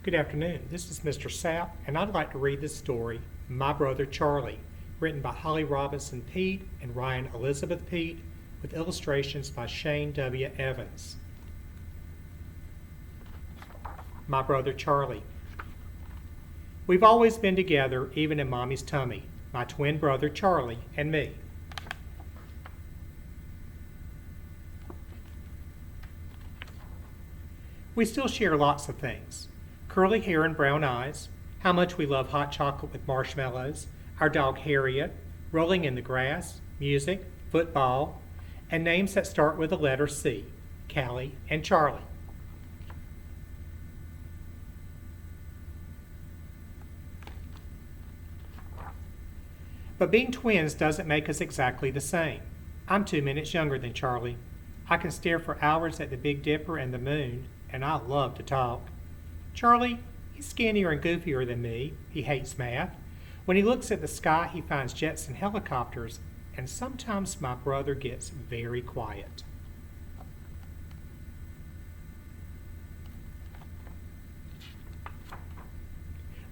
Good afternoon. This is Mr. Sapp, and I'd like to read this story, My Brother Charlie, written by Holly Robinson Peete and Ryan Elizabeth Peete, with illustrations by Shane W. Evans. My Brother Charlie. We've always been together, even in Mommy's tummy, my twin brother Charlie and me. We still share lots of things. Curly hair and brown eyes, how much we love hot chocolate with marshmallows, our dog Harriet, rolling in the grass, music, football, and names that start with the letter C, Callie and Charlie. But being twins doesn't make us exactly the same. I'm 2 minutes younger than Charlie. I can stare for hours at the Big Dipper and the moon, and I love to talk. Charlie, he's skinnier and goofier than me. He hates math. When he looks at the sky, he finds jets and helicopters, and sometimes my brother gets very quiet.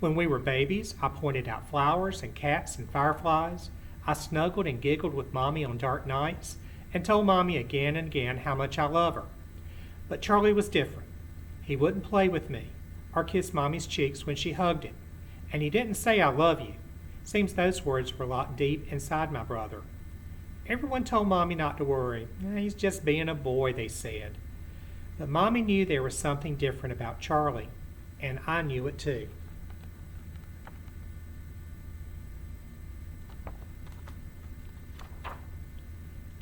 When we were babies, I pointed out flowers and cats and fireflies. I snuggled and giggled with Mommy on dark nights and told Mommy again and again how much I love her. But Charlie was different. He wouldn't play with me or kiss Mommy's cheeks when she hugged him. And he didn't say I love you. Seems those words were locked deep inside my brother. Everyone told Mommy not to worry. He's just being a boy, they said. But Mommy knew there was something different about Charlie, and I knew it too.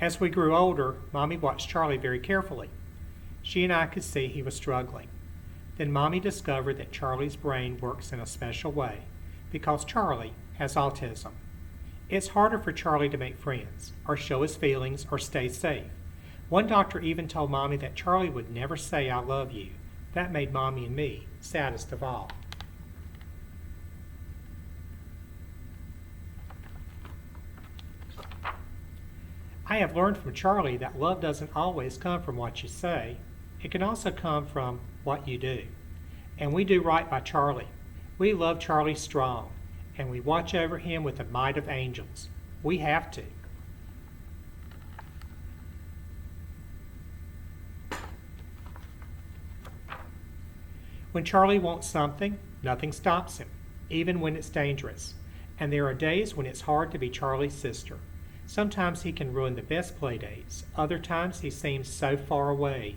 As we grew older, Mommy watched Charlie very carefully. She and I could see he was struggling. Then Mommy discovered that Charlie's brain works in a special way because Charlie has autism. It's harder for Charlie to make friends, or show his feelings, or stay safe. One doctor even told Mommy that Charlie would never say I love you. That made Mommy and me saddest of all. I have learned from Charlie that love doesn't always come from what you say. It can also come from what you do. And we do right by Charlie. We love Charlie strong, and we watch over him with the might of angels. We have to. When Charlie wants something, nothing stops him, even when it's dangerous. And there are days when it's hard to be Charlie's sister. Sometimes he can ruin the best play dates. Other times he seems so far away,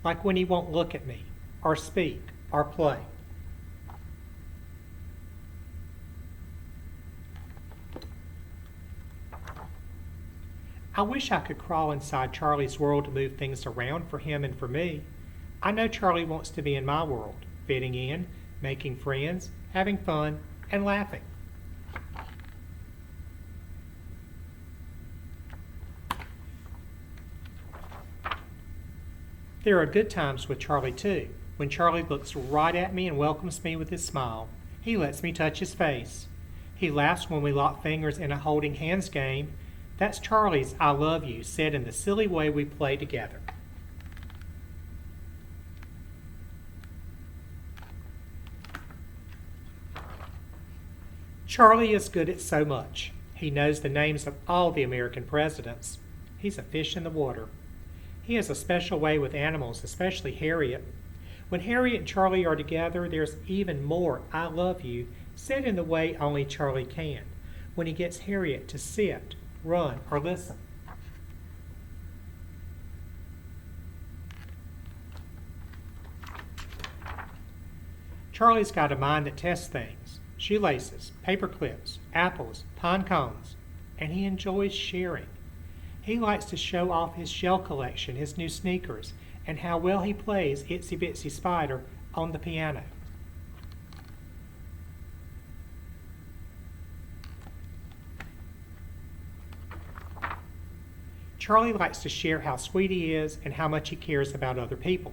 like when he won't look at me, or speak, or play. I wish I could crawl inside Charlie's world to move things around for him and for me. I know Charlie wants to be in my world, fitting in, making friends, having fun, and laughing. There are good times with Charlie too, when Charlie looks right at me and welcomes me with his smile. He lets me touch his face. He laughs when we lock fingers in a holding hands game. That's Charlie's I love you said in the silly way we play together. Charlie is good at so much. He knows the names of all the American presidents. He's a fish in the water. He has a special way with animals, especially Harriet. When Harriet and Charlie are together, there's even more I love you said in the way only Charlie can, when he gets Harriet to sit, run, or listen. Charlie's got a mind that tests things. Shoelaces, paper clips, apples, pine cones, and he enjoys sharing. He likes to show off his shell collection, his new sneakers, and how well he plays Itsy Bitsy Spider on the piano. Charlie likes to share how sweet he is and how much he cares about other people.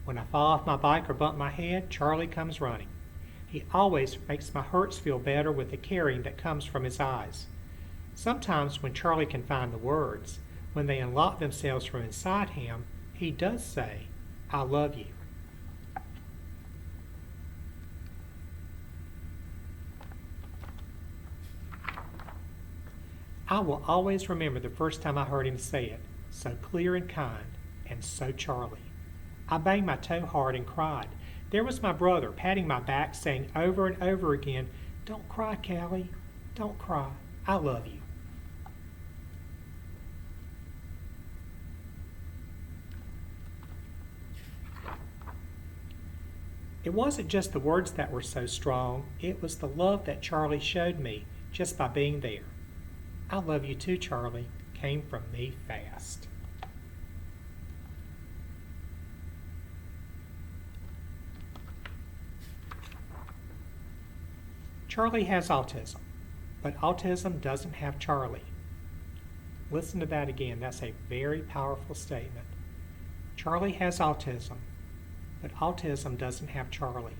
When I fall off my bike or bump my head, Charlie comes running. He always makes my hurts feel better with the caring that comes from his eyes. Sometimes when Charlie can find the words, when they unlock themselves from inside him, he does say, I love you. I will always remember the first time I heard him say it, so clear and kind, and so Charlie. I banged my toe hard and cried. There was my brother patting my back, saying over and over again, "Don't cry, Callie. Don't cry. I love you." It wasn't just the words that were so strong, it was the love that Charlie showed me just by being there. "I love you too, Charlie," came from me fast. Charlie has autism, but autism doesn't have Charlie. Listen to that again. That's a very powerful statement. Charlie has autism, but autism doesn't have Charlie.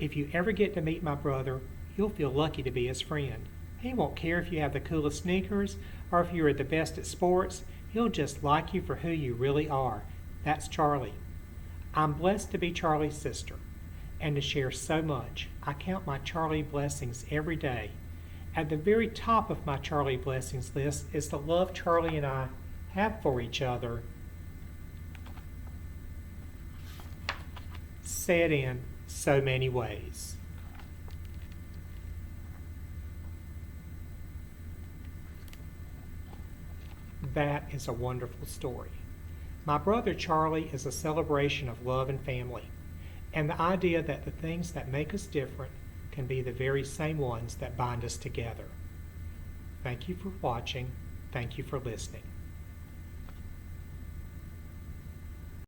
If you ever get to meet my brother, you'll feel lucky to be his friend. He won't care if you have the coolest sneakers or if you are the best at sports. He'll just like you for who you really are. That's Charlie. I'm blessed to be Charlie's sister and to share so much. I count my Charlie blessings every day. At the very top of my Charlie blessings list is the love Charlie and I have for each other, said in so many ways. That is a wonderful story. My brother Charlie is a celebration of love and family, and the idea that the things that make us different can be the very same ones that bind us together. Thank you for watching. Thank you for listening.